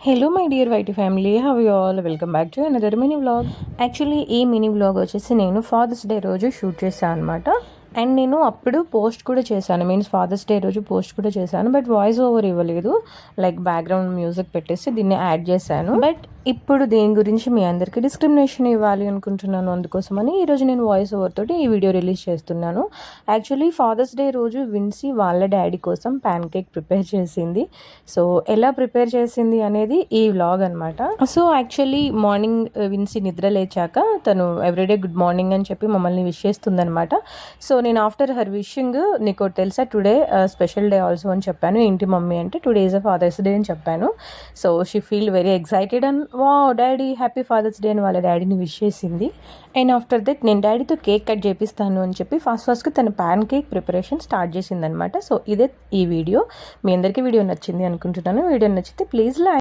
Hello my dear YT family, how you all? Welcome back to another mini vlog. Actually ఈ mini vlog వచ్చేసి నేను fathers day రోజు shoot చేశాను అనమాట. And నేను అప్పుడు పోస్ట్ కూడా చేశాను, మీన్స్ ఫాదర్స్ డే రోజు పోస్ట్ కూడా చేశాను. బట్ వాయిస్ ఓవర్ ఇవ్వలేదు, లైక్ బ్యాక్గ్రౌండ్ మ్యూజిక్ పెట్టేసి దీన్ని యాడ్ చేశాను. బట్ ఇప్పుడు దీని గురించి మీ అందరికీ డిస్క్రిమినేషన్ ఇవ్వాలి అనుకుంటున్నాను, అందుకోసమని ఈరోజు నేను వాయిస్ ఓవర్ తోటి ఈ వీడియో రిలీజ్ చేస్తున్నాను. యాక్చువల్లీ ఫాదర్స్ డే రోజు విన్సీ వాళ్ళ డాడీ కోసం ప్యాన్ కేక్ ప్రిపేర్ చేసింది. సో ఎలా ప్రిపేర్ చేసింది అనేది ఈ వ్లాగ్ అనమాట. సో యాక్చువల్లీ మార్నింగ్ విన్సీ నిద్ర లేచాక తను ఎవ్రీడే గుడ్ మార్నింగ్ అని చెప్పి మమ్మల్ని విష్ చేస్తుందనమాట. సో నేను ఆఫ్టర్ హర్ విషింగ్, నీకు తెలుసా టుడే స్పెషల్ డే ఆల్సో అని చెప్పాను. ఏంటి మమ్మీ అంటే, today is a father's day అని చెప్పాను. So she feel very excited and wow daddy happy father's day అని వాళ్ళ డాడీని విష్ చేసింది. అండ్ ఆఫ్టర్ దట్ నేను డాడీతో కేక్ కట్ చేపిస్తాను అని చెప్పి ఫస్ట్గా తన ప్యాన్ కేక్ ప్రిపరేషన్ స్టార్ట్ చేసిందనమాట. సో ఇదే ఈ వీడియో. మీ అందరికీ వీడియో నచ్చింది అనుకుంటున్నాను. వీడియో నచ్చితే ప్లీజ్ లైక్.